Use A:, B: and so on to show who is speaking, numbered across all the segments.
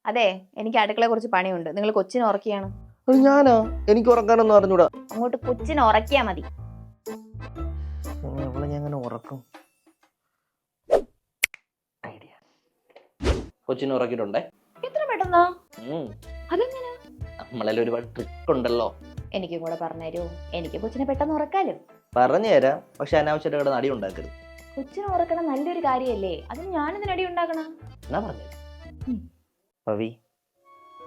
A: അതെ, എനിക്ക് അടുക്കളയെ കുറച്ച് പണിയുണ്ട്. നിങ്ങൾ കൊച്ചിനെ ഉറക്കിയാണ്.
B: ഞാനാ? എനിക്ക് ഉറക്കാനൊന്നും അറിഞ്ഞൂടാ.
A: അങ്ങോട്ട് കൊച്ചിനെ ഉറക്കിയാ മതി.
B: അവളെ ഞാൻ അങ്ങനെ ഉറക്കും. ഐഡിയ. കൊച്ചിനെ ഉറക്കിയിട്ടുണ്ടേ.
A: എത്ര പെട്ടെന്നാ? അതെങ്ങനെ?
B: നമ്മളെല്ലാം ഒരുപാട് ട്രിക്ക് ഉണ്ടല്ലോ.
A: എനിക്കും കൂടെ പറഞ്ഞുതരൂ. എനിക്ക് കൊച്ചിനെ പെട്ടെന്ന് ഉറക്കാലോ.
B: പറഞ്ഞു തരാം, പക്ഷെ അനാവശ്യമായിട്ട് കിടന്ന് അടി ഉണ്ടാക്കരുത്.
A: കൊച്ചിനെ ഉറക്കണം നല്ലൊരു കാര്യല്ലേ, അതിന് ഞാനിതിന് അടി ഉണ്ടാക്കണം.
B: എന്നാ പറഞ്ഞു പവി,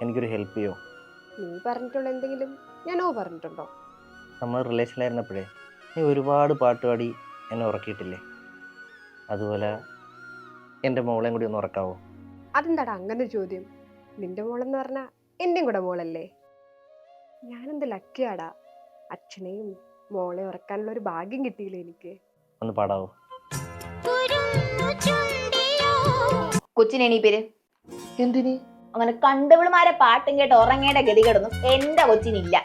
B: എനിക്കൊരു ഹെൽപ്പ് ചെയ്യോ?
C: നീ പറഞ്ഞിട്ടുള്ള എന്തെങ്കിലും ഞാനോ പറഞ്ഞിട്ടുണ്ടോ?
B: നമ്മൾ റിലേഷനിലായിരുന്നപ്പോഴേ നീ ഒരുപാട് പാട്ട് പാടി എന്നെ ഉറക്കിയിട്ടില്ലേ? അതുപോലെ എൻ്റെ മോളെയും കൂടി ഒന്ന് ഉറക്കാവോ?
C: അതെന്താടാ അങ്ങനെ ഒരു ചോദ്യം? നിന്റെ മോളെന്ന് പറഞ്ഞാ എന്റെയും കൂടെ മോളല്ലേ. ഞാനെന്ത് ലക്കിയാടാ, അച്ഛനെയും മോളെ ഉറക്കാനുള്ള ഒരു ഭാഗ്യം കിട്ടിയില്ലേ എനിക്ക്.
B: ഒന്ന് പാടാവോ?
A: കൊച്ചിനെ എണീപ്പേര്.
B: എന്തിന്?
A: അങ്ങനെ കണ്ടവിളുമാരെ പാട്ടും കേട്ട് ഉറങ്ങേണ്ട ഗതികേടൊന്നും എന്റെ കൊച്ചിനില്ല.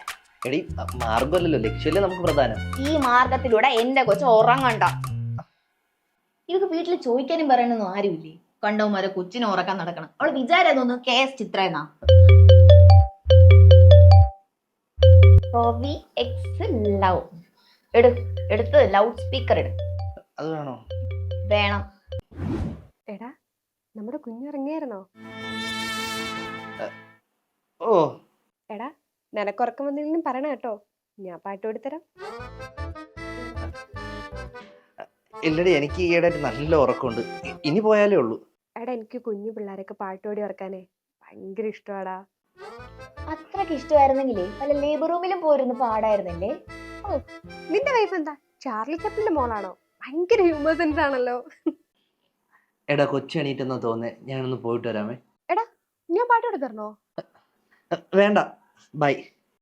B: എടി, മാർഗമല്ലല്ലോ, ലക്ഷ്യമല്ലേ നമുക്ക് പ്രധാനം.
A: ഈ മാർഗത്തിലൂടെ എന്റെ കൊച്ചു ഉറങ്ങണ്ട. ഇതൊക്കെ വീട്ടിൽ ചോദിക്കാനും പറയണമെന്നും ആരുമില്ലേ? കണ്ടവന്മാരെ കൊച്ചിനെ ഉറക്കാൻ നടക്കണം. അവള് വിചാരം KS ചിത്ര എന്നാ. എടുത്ത് ലൗഡ് സ്പീക്കർ ഇട്.
B: അത് വേണോ?
A: വേണം.
C: എടാ, നമ്മുടെ കുഞ്ഞിറങ്ങിയായിരുന്നോ?
B: ഓ
C: എടാ, നിനക്കുറക്കം വന്നില്ലെന്നും പറയണ കേട്ടോ, ഞാൻ പാട്ട് പാടിത്തരാം.
B: ഇല്ലടി, എനിക്ക് ഈയിടെയായിട്ട് നല്ല ഉറക്കമുണ്ട്. ഇനി പോയാലേ ഉള്ളൂ.
C: എടാ, എനിക്ക് കുഞ്ഞു പിള്ളേരൊക്കെ പാട്ട് പാടി ഉറക്കാനേ ഭയങ്കര ഇഷ്ടമാടാ.
A: അത്രക്ക് ഇഷ്ടമായിരുന്നെങ്കിലേ വല്ല ലേബർ റൂമിലും പോയിരുന്നു പാടായിരുന്നില്ലേ?
C: ഓ, നിന്റെ വൈഫ് എന്താ ചാർലി ചാപ്ലിന്റെ മോളാണോ? ഭയങ്കര ഹ്യൂമർ സെൻസ് ആണല്ലോ.
B: എടാ, കൊച്ചു എണീറ്റെന്നാ തോന്നേ, ഞാനൊന്ന് പോയിട്ട് വരാമേ.
C: എടാ, ഞാൻ പാട്ട് പാടി തരണോ?
B: വേണ്ട, ബൈ.